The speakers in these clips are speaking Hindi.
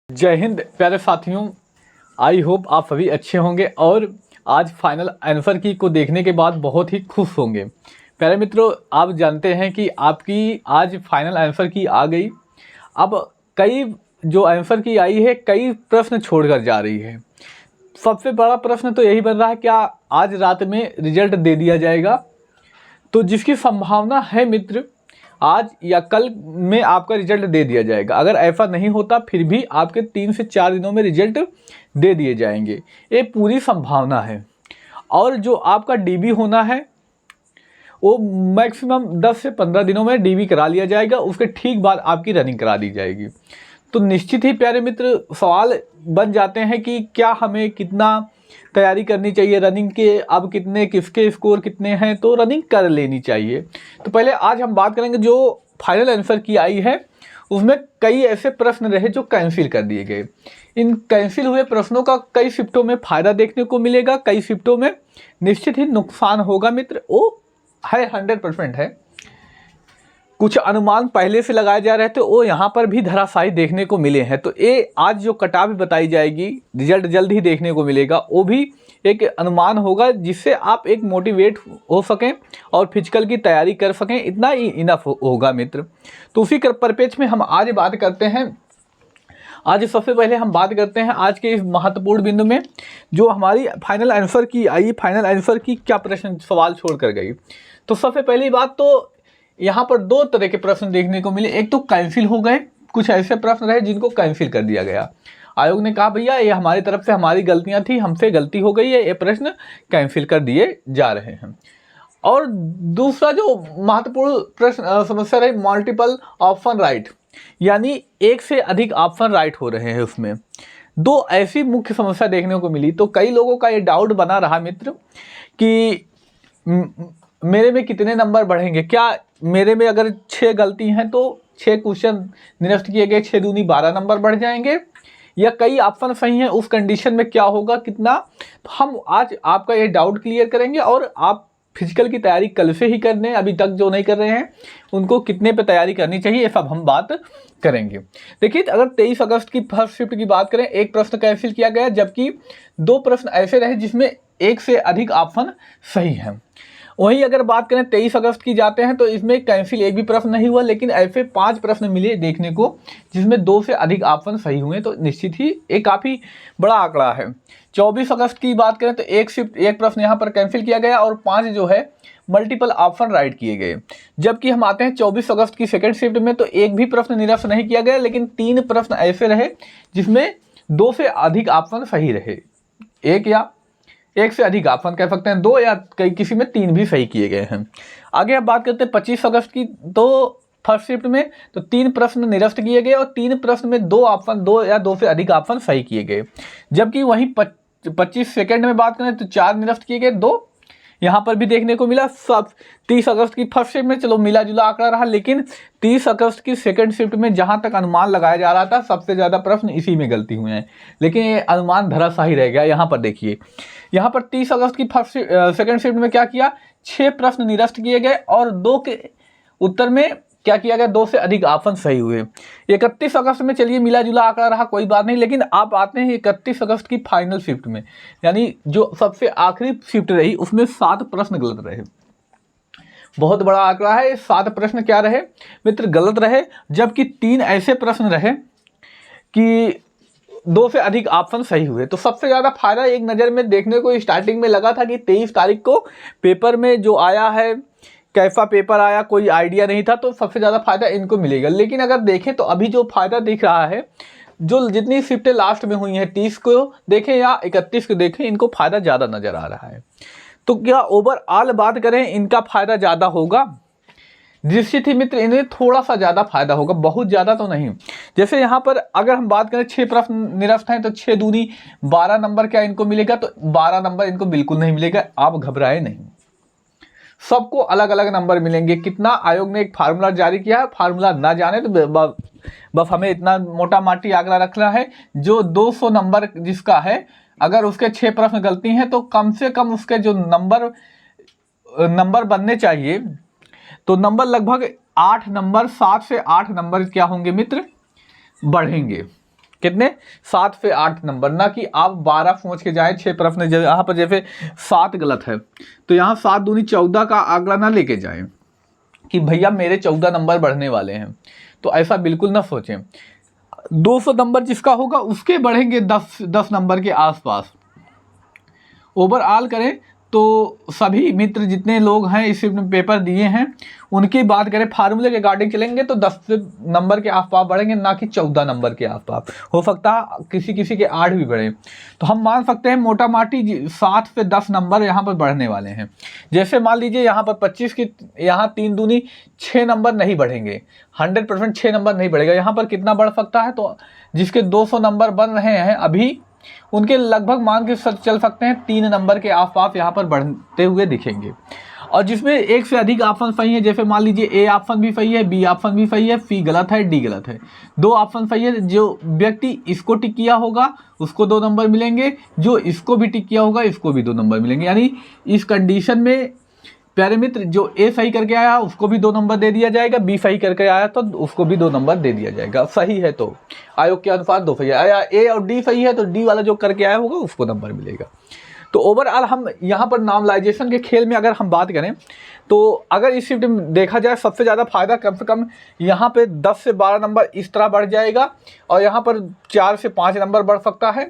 जय हिंद प्यारे साथियों, आई होप आप सभी अच्छे होंगे और आज फाइनल आंसर की को देखने के बाद बहुत ही खुश होंगे। प्यारे मित्रों, आप जानते हैं कि आपकी आज फाइनल आंसर की आ गई। अब कई जो आंसर की आई है, कई प्रश्न छोड़कर जा रही है। सबसे बड़ा प्रश्न तो यही बन रहा है, क्या आज रात में रिजल्ट दे दिया जाएगा? तो जिसकी संभावना है मित्र, आज या कल में आपका रिजल्ट दे दिया जाएगा। अगर ऐसा नहीं होता फिर भी आपके 3 से 4 दिनों में रिजल्ट दे दिए जाएंगे, ये पूरी संभावना है। और जो आपका डीबी होना है वो मैक्सिमम 10 से 15 दिनों में डीबी करा लिया जाएगा, उसके ठीक बाद आपकी रनिंग करा दी जाएगी। तो निश्चित ही प्यारे मित्र सवाल बन जाते हैं कि क्या हमें कितना तैयारी करनी चाहिए रनिंग के, अब कितने किसके स्कोर कितने हैं, तो रनिंग कर लेनी चाहिए। तो पहले आज हम बात करेंगे जो फाइनल आंसर की आई है, उसमें कई ऐसे प्रश्न रहे जो कैंसिल कर दिए गए। इन कैंसिल हुए प्रश्नों का कई शिफ्टों में फ़ायदा देखने को मिलेगा, कई शिफ्टों में निश्चित ही नुकसान होगा मित्र, वो है 100% है। कुछ अनुमान पहले से लगाए जा रहे थे वो यहाँ पर भी धराशायी देखने को मिले हैं। तो ये आज जो कटाव बताई जाएगी, रिजल्ट जल्द ही देखने को मिलेगा, वो भी एक अनुमान होगा जिससे आप एक मोटिवेट हो सकें और फिजिकल की तैयारी कर सकें, इतना ही इनफ होगा मित्र। तो उसी परिप्रेक्ष्य में हम आज बात करते हैं। आज सबसे पहले हम बात करते हैं आज के इस महत्वपूर्ण बिंदु में जो हमारी फाइनल आंसर की आई, फाइनल आंसर की क्या प्रश्न सवाल छोड़ कर गई। तो सबसे पहली बात तो यहाँ पर दो तरह के प्रश्न देखने को मिले। एक तो कैंसिल हो गए, कुछ ऐसे प्रश्न रहे जिनको कैंसिल कर दिया गया। आयोग ने कहा भैया ये हमारी तरफ से हमारी गलतियाँ थी, हमसे गलती हो गई है, ये प्रश्न कैंसिल कर दिए जा रहे हैं। और दूसरा जो महत्वपूर्ण प्रश्न समस्या रही, मल्टीपल ऑप्शन राइट, यानी एक से अधिक ऑप्शन राइट हो रहे हैं। उसमें दो ऐसी मुख्य समस्या देखने को मिली। तो कई लोगों का ये डाउट बना रहा मित्र कि मेरे में कितने नंबर बढ़ेंगे, क्या मेरे में अगर 6 गलती हैं तो 6 क्वेश्चन निरस्त किए गए, 6 दूनी 12 नंबर बढ़ जाएंगे, या कई ऑप्शन सही हैं, उस कंडीशन में क्या होगा, कितना। तो हम आज आपका ये डाउट क्लियर करेंगे और आप फिजिकल की तैयारी कल से ही कर लें, अभी तक जो नहीं कर रहे हैं उनको कितने पे तैयारी करनी चाहिए, ये सब हम बात करेंगे। देखिए, अगर 23 अगस्त की फर्स्ट शिफ्ट की बात करें, एक प्रश्न कैंसिल किया गया, जबकि 2 प्रश्न ऐसे रहे जिसमें एक से अधिक ऑप्शन सही हैं। वहीं अगर बात करें 23 अगस्त की जाते हैं तो इसमें कैंसिल एक भी प्रश्न नहीं हुआ, लेकिन ऐसे 5 प्रश्न मिले देखने को जिसमें 2 से अधिक ऑप्शन सही हुए। तो निश्चित ही एक काफ़ी बड़ा आंकड़ा है। 24 अगस्त की बात करें तो एक प्रश्न यहाँ पर कैंसिल किया गया और 5 जो है मल्टीपल ऑप्शन राइट किए गए। जबकि हम आते हैं 24 अगस्त की सेकेंड शिफ्ट में, तो एक भी प्रश्न निरस्त नहीं किया गया, लेकिन 3 प्रश्न ऐसे रहे जिसमें 2 से अधिक ऑप्शन सही रहे। एक से अधिक ऑप्शन कह सकते हैं, 2 या किसी में 3 भी सही किए गए हैं। आगे अब बात करते हैं 25 अगस्त की। तो फर्स्ट शिफ्ट में तो 3 प्रश्न निरस्त किए गए और 3 प्रश्न में 2 या 2 से अधिक ऑप्शन सही किए गए। जबकि वहीं 25 सेकेंड में बात करें तो 4 निरस्त किए गए, 2 यहाँ पर भी देखने को मिला। सब 30 अगस्त की फर्स्ट शिफ्ट में चलो मिला जुला आंकड़ा रहा, लेकिन 30 अगस्त की सेकंड शिफ्ट में जहाँ तक अनुमान लगाया जा रहा था सबसे ज़्यादा प्रश्न इसी में गलती हुए हैं, लेकिन ये अनुमान धराशायी रह गया। यहाँ पर देखिए, यहाँ पर 30 अगस्त की सेकंड शिफ्ट में क्या किया, 6 प्रश्न निरस्त किए गए और 2 के उत्तर में क्या किया गया, 2 से अधिक ऑप्शन सही हुए। 31 अगस्त में चलिए मिला जुला आंकड़ा रहा, कोई बात नहीं, लेकिन आप आते हैं 31 अगस्त की फाइनल शिफ्ट में, यानी जो सबसे आखिरी शिफ्ट रही उसमें 7 प्रश्न गलत रहे। बहुत बड़ा आंकड़ा है। 7 प्रश्न क्या रहे मित्र, गलत रहे, जबकि 3 ऐसे प्रश्न रहे कि 2 से अधिक ऑप्शन सही हुए। तो सबसे ज़्यादा फायदा एक नज़र में देखने को स्टार्टिंग में लगा था कि 23 तारीख को पेपर में जो आया है, कैसा पेपर आया कोई आइडिया नहीं था, तो सबसे ज़्यादा फायदा इनको मिलेगा। लेकिन अगर देखें तो अभी जो फायदा दिख रहा है, जो जितनी शिफ्टें लास्ट में हुई हैं, 30 को देखें या 31 को देखें, इनको फायदा ज़्यादा नज़र आ रहा है। तो क्या ओवरऑल बात करें इनका फायदा ज़्यादा होगा? निश्चित ही मित्र इन्हें थोड़ा सा ज़्यादा फायदा होगा, बहुत ज़्यादा तो नहीं। जैसे यहाँ पर अगर हम बात करें 6 प्रश्न निरस्त हैं तो 6 दूनी 12 नंबर क्या इनको मिलेगा, तो 12 नंबर इनको बिल्कुल नहीं मिलेगा। आप घबराए नहीं, सबको अलग अलग नंबर मिलेंगे। कितना आयोग ने एक फार्मूला जारी किया है, फार्मूला ना जाने तो बस हमें इतना मोटा माटी आंकड़ा रखना है, जो 200 नंबर जिसका है, अगर उसके 6 प्रश्न गलती हैं तो कम से कम उसके जो नंबर बनने चाहिए, तो नंबर लगभग 8 नंबर, 7 से 8 नंबर क्या होंगे मित्र, बढ़ेंगे। कितने 7 से 8 नंबर, ना कि आप 12 सोच के जाएं 6 प्रश्न यहाँ पर जैसे 7 गलत है तो यहाँ 7 दूनी 14 का आंकड़ा ना लेके जाएं कि भैया मेरे 14 नंबर बढ़ने वाले हैं, तो ऐसा बिल्कुल ना सोचें। 200 नंबर जिसका होगा उसके बढ़ेंगे 10 नंबर के आसपास। ओवरऑल करें तो सभी मित्र जितने लोग हैं इस पेपर दिए हैं उनकी बात करें, फार्मूले के अकॉर्डिंग चलेंगे तो 10 नंबर के आसपास बढ़ेंगे, ना कि 14 नंबर के आसपास। हो सकता है किसी किसी के 8 भी बढ़े, तो हम मान सकते हैं मोटा माटी 7 से 10 नंबर यहाँ पर बढ़ने वाले हैं। जैसे मान लीजिए यहाँ पर 25 की, यहाँ 3 दूनी 6 नंबर नहीं बढ़ेंगे, 100% 6 नंबर नहीं बढ़ेगा। यहाँ पर कितना बढ़ सकता है, तो जिसके 200 नंबर बन रहे हैं अभी उनके लगभग मान के चल सकते हैं 3 नंबर के आसपास यहाँ पर बढ़ते हुए दिखेंगे। और जिसमें एक से अधिक ऑप्शन सही है, जैसे मान लीजिए ए ऑप्शन भी सही है, बी ऑप्शन भी सही है, सी गलत है, डी गलत है, 2 ऑप्शन सही है। जो व्यक्ति इसको टिक किया होगा उसको 2 नंबर मिलेंगे, जो इसको भी टिक किया होगा इसको भी 2 नंबर मिलेंगे। यानी इस कंडीशन में प्यारे मित्र जो ए सही करके आया उसको भी 2 नंबर दे दिया जाएगा, बी सही करके आया तो उसको भी 2 नंबर दे दिया जाएगा। सही है तो आयोग के अनुसार 2 सही आया, ए और डी सही है तो डी वाला जो करके आया होगा उसको नंबर मिलेगा। तो ओवरऑल हम यहाँ पर नॉर्मलाइजेशन के खेल में अगर हम बात करें तो अगर इस शिफ्ट में देखा जाए सबसे ज़्यादा फायदा कम से कम यहाँ पे 10 से 12 नंबर इस तरह बढ़ जाएगा और यहाँ पर 4 से 5 नंबर बढ़ सकता है।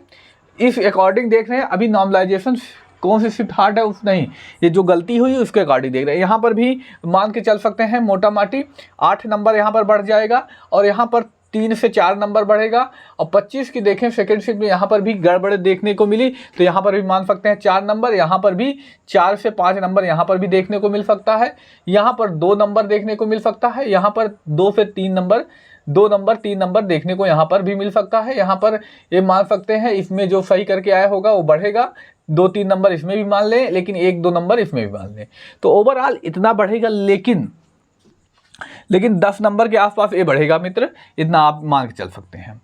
इस अकॉर्डिंग देख रहे हैं अभी नॉर्मलाइजेशन कौन सी शिफ्ट हार्ड है उस नहीं, ये जो गलती हुई उसके अकॉर्डिंग देख रहे हैं। यहाँ पर भी मान के चल सकते हैं मोटा माटी 8 नंबर यहाँ पर बढ़ जाएगा और यहाँ पर 3 से 4 नंबर बढ़ेगा। और 25 की देखें सेकेंड शिफ्ट में यहाँ पर भी गड़बड़ देखने को मिली तो यहाँ पर भी मान सकते हैं 4 नंबर, यहाँ पर भी 4 से 5 नंबर यहाँ पर भी देखने को मिल सकता है, यहाँ पर 2 नंबर देखने को मिल सकता है, यहाँ पर 2 से 3 नंबर, 2 नंबर 3 नंबर देखने को यहाँ पर भी मिल सकता है। यहाँ पर ये मान सकते हैं इसमें जो सही करके आया होगा वो बढ़ेगा, 2-3 नंबर इसमें भी मान लें, लेकिन 1-2 नंबर इसमें भी मान लें, तो ओवरऑल इतना बढ़ेगा। लेकिन 10 नंबर के आसपास ये बढ़ेगा मित्र, इतना आप मान के चल सकते हैं।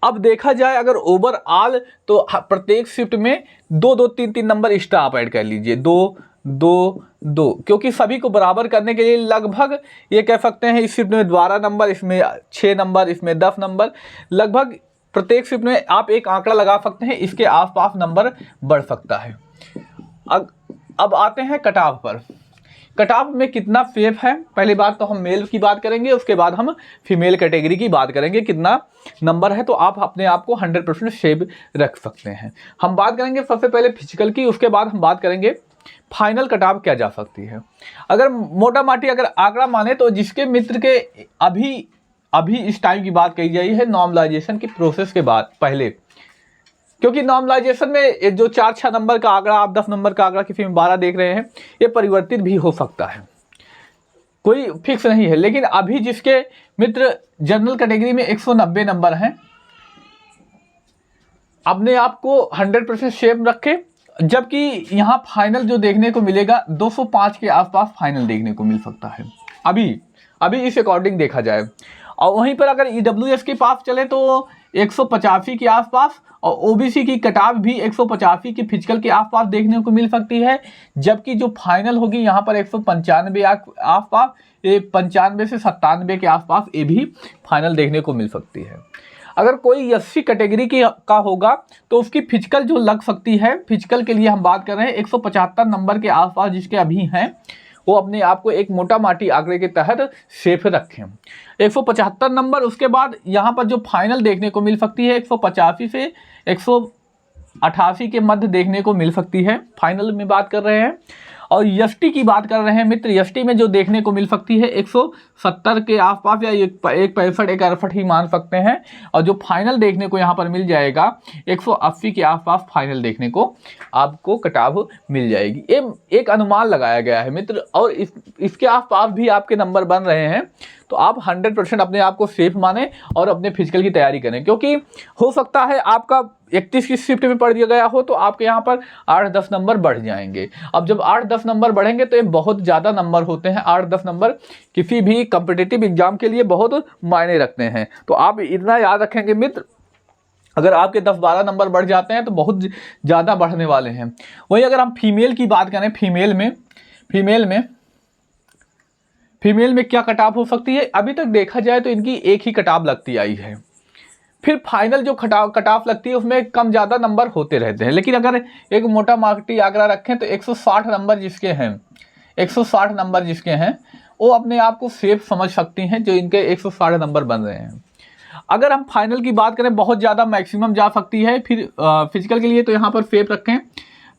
अब देखा जाए अगर ओवरऑल तो प्रत्येक शिफ्ट में 2-2, 3-3 नंबर एक्स्ट्रा आप ऐड कर लीजिए, 2-2-2, क्योंकि सभी को बराबर करने के लिए लगभग ये कह सकते हैं इस शिफ्ट में 12 नंबर, इसमें 6 नंबर, इसमें 10 नंबर, लगभग प्रत्येक शिफ्ट में आप एक आंकड़ा लगा सकते हैं, इसके आसपास नंबर बढ़ सकता है। अब आते हैं कट ऑफ पर। कट ऑफ में कितना सेफ है, पहली बात तो हम मेल की बात करेंगे, उसके बाद हम फीमेल कैटेगरी की बात करेंगे कितना नंबर है, तो आप अपने आप को 100% सेव रख सकते हैं। हम बात करेंगे सबसे पहले फिजिकल की, उसके बाद हम बात करेंगे फाइनल कट ऑफ क्या जा सकती है। अगर मोटा माटी अगर आंकड़ा माने तो जिसके मित्र के अभी इस टाइम की बात कही जाई है नॉर्मलाइजेशन की प्रोसेस के बाद पहले, क्योंकि नॉर्मलाइजेशन में जो 4-6 नंबर का आंकड़ा, आप 10 नंबर का आंकड़ा किसी में 12 देख रहे हैं, ये परिवर्तित भी हो सकता है, कोई फिक्स नहीं है। लेकिन अभी जिसके मित्र जनरल कैटेगरी में 190 नंबर हैं, अपने आप को 100% सेफ रखें, जबकि यहाँ फाइनल जो देखने को मिलेगा 205 के आसपास फाइनल देखने को मिल सकता है अभी इस अकॉर्डिंग देखा जाए। और वहीं पर अगर EWS के पास चले तो 185 के आसपास, और OBC की कटाव भी 185 की फिजिकल के आसपास देखने को मिल सकती है, जबकि जो फाइनल होगी यहाँ पर 195 आसपास, ये 95 से 97 के आसपास ये भी फाइनल देखने को मिल सकती है। अगर कोई 80 कैटेगरी का होगा तो उसकी फिजिकल जो लग सकती है, फिजिकल के लिए हम बात कर रहे हैं 175 नंबर के आसपास जिसके अभी हैं, वो अपने आप को एक मोटा माटी आंकड़े के तहत सेफ रखें, 175 नंबर। उसके बाद यहाँ पर जो फाइनल देखने को मिल सकती है 185 से 188 के मध्य देखने को मिल सकती है, फाइनल में बात कर रहे हैं। और एसटी की बात कर रहे हैं मित्र, एसटी में जो देखने को मिल सकती है 170 के आसपास या 165 168 ही मान सकते हैं, और जो फाइनल देखने को यहाँ पर मिल जाएगा 180 के आसपास फाइनल देखने को आपको कटाव मिल जाएगी। ये एक अनुमान लगाया गया है मित्र, और इसके आसपास भी आपके नंबर बन रहे हैं, तो आप 100% अपने आप को सेफ माने और अपने फिजिकल की तैयारी करें, क्योंकि हो सकता है आपका 31 की शिफ्ट में पड़ दिया गया हो तो आपके यहाँ पर 8-10 नंबर बढ़ जाएंगे। अब जब 8-10 नंबर बढ़ेंगे तो ये बहुत ज़्यादा नंबर होते हैं, 8-10 नंबर किसी भी कॉम्पिटिटिव एग्जाम के लिए बहुत मायने रखते हैं। तो आप इतना याद रखेंगे मित्र, अगर आपके 10-12 नंबर बढ़ जाते हैं तो बहुत ज़्यादा बढ़ने वाले हैं। वहीं अगर हम फीमेल की बात करें, फीमेल में क्या कटाव हो सकती है, अभी तक देखा जाए तो इनकी एक ही कटाव लगती आई है फिर फाइनल जो कट ऑफ लगती है उसमें कम ज़्यादा नंबर होते रहते हैं। लेकिन अगर एक मोटा मार्केटी आंकड़ा रखें तो 160 नंबर जिसके हैं, 160 नंबर जिसके हैं वो अपने आप को सेफ समझ सकती हैं, जो इनके 160 नंबर बन रहे हैं। अगर हम फाइनल की बात करें बहुत ज़्यादा मैक्सिमम जा सकती है। फिर फिजिकल के लिए तो यहाँ पर सेफ रखें।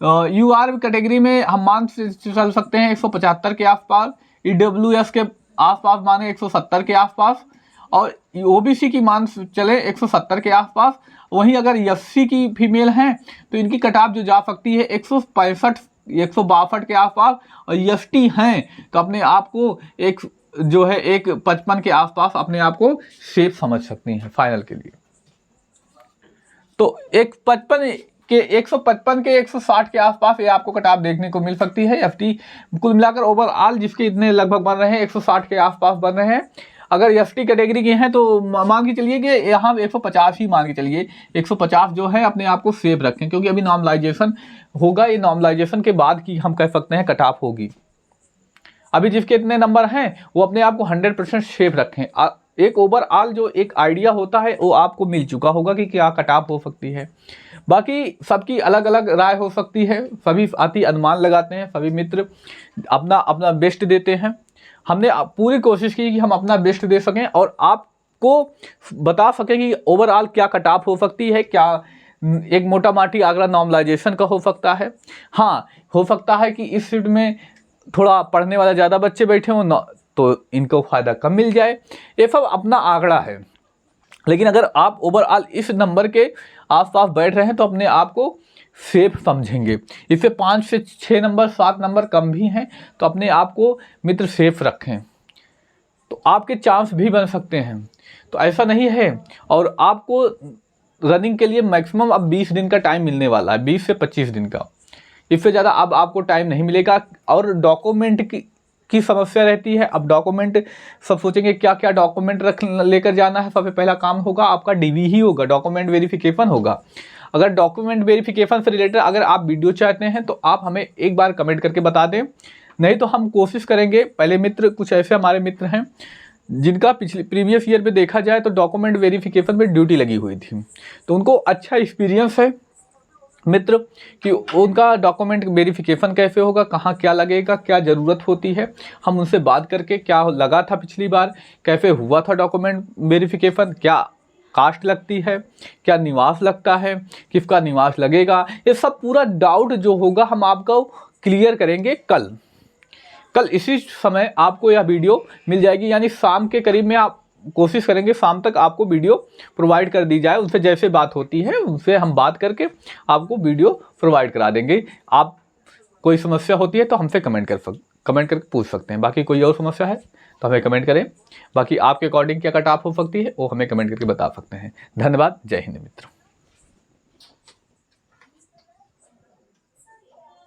UR कैटेगरी में हम मान चल सकते हैं 175 के आसपास, EWS के आसपास माने 170 के आसपास, और OBC की मान चले 170 के आसपास। वहीं अगर SC की फीमेल हैं तो इनकी कट ऑफ जो जा सकती है 165 162 के आसपास, और ST हैं तो अपने आप को एक जो है 155 के आसपास अपने आप को सेफ समझ सकती हैं फाइनल के लिए। तो 155 के 160 के आसपास ये आपको कट ऑफ देखने को मिल सकती है। FT कुल मिलाकर ओवरऑल जिसके इतने लगभग बन रहे हैं 160 के आसपास बन रहे हैं। अगर ST कैटेगरी के हैं तो मान के चलिए कि यहाँ 150 ही मान के चलिए, 150 जो है अपने आप को सेफ रखें, क्योंकि अभी नॉर्मलाइजेशन होगा। ये नॉर्मलाइजेशन के बाद की हम कह सकते हैं कट ऑफ होगी। अभी जिसके इतने नंबर हैं वो अपने आप को 100% सेफ रखें। एक ओवरऑल जो एक आइडिया होता है वो आपको मिल चुका होगा कि क्या कट ऑफ हो सकती है। बाकी सबकी अलग अलग राय हो सकती है, सभी अति अनुमान लगाते हैं, सभी मित्र अपना अपना बेस्ट देते हैं। हमने पूरी कोशिश की कि हम अपना बेस्ट दे सकें और आपको बता सकें कि ओवरऑल क्या कट ऑफ हो सकती है, क्या एक मोटा माटी आंकड़ा नॉर्मलाइजेशन का हो सकता है। हाँ, हो सकता है कि इस सीट में थोड़ा पढ़ने वाला ज़्यादा बच्चे बैठे हों तो इनको फ़ायदा कम मिल जाए। ये सब अपना आंकड़ा है, लेकिन अगर आप ओवरऑल इस नंबर के आसपास बैठ रहे हैं तो अपने आप को सेफ समझेंगे। इससे 5 से 6 नंबर 7 नंबर कम भी हैं तो अपने आप को मित्र सेफ रखें, तो आपके चांस भी बन सकते हैं। तो ऐसा नहीं है। और आपको रनिंग के लिए मैक्सिमम अब 20 दिन का टाइम मिलने वाला है, 20 से 25 दिन का। इससे ज़्यादा अब आपको टाइम नहीं मिलेगा। और डॉक्यूमेंट की समस्या रहती है। अब डॉक्यूमेंट सब सोचेंगे क्या क्या डॉक्यूमेंट लेकर जाना है। सबसे पहला काम होगा आपका DV ही होगा, डॉक्यूमेंट वेरिफिकेशन होगा। अगर डॉक्यूमेंट वेरिफिकेशन से रिलेटेड अगर आप वीडियो चाहते हैं तो आप हमें एक बार कमेंट करके बता दें, नहीं तो हम कोशिश करेंगे। पहले मित्र कुछ ऐसे हमारे मित्र हैं जिनका प्रीवियस ईयर में देखा जाए तो डॉक्यूमेंट वेरिफिकेशन में ड्यूटी लगी हुई थी, तो उनको अच्छा एक्सपीरियंस है मित्र कि उनका डॉक्यूमेंट वेरिफिकेशन कैसे होगा, कहाँ क्या लगेगा, क्या ज़रूरत होती है। हम उनसे बात करके क्या लगा था पिछली बार, कैसे हुआ था डॉक्यूमेंट वेरिफिकेशन, क्या कास्ट लगती है, क्या निवास लगता है, किसका निवास लगेगा, ये सब पूरा डाउट जो होगा हम आपको क्लियर करेंगे कल इसी समय आपको यह वीडियो मिल जाएगी। यानी शाम के करीब में आप कोशिश करेंगे शाम तक आपको वीडियो प्रोवाइड कर दी जाए। उनसे जैसे बात होती है उनसे हम बात करके आपको वीडियो प्रोवाइड करा देंगे। आप कोई समस्या होती है तो हमसे कमेंट करके पूछ सकते हैं। बाकी कोई और समस्या है तो हमें कमेंट करें। बाकी आपके अकॉर्डिंग क्या कट ऑफ हो सकती है वो हमें कमेंट करके बता सकते हैं। धन्यवाद। जय हिंद मित्रों।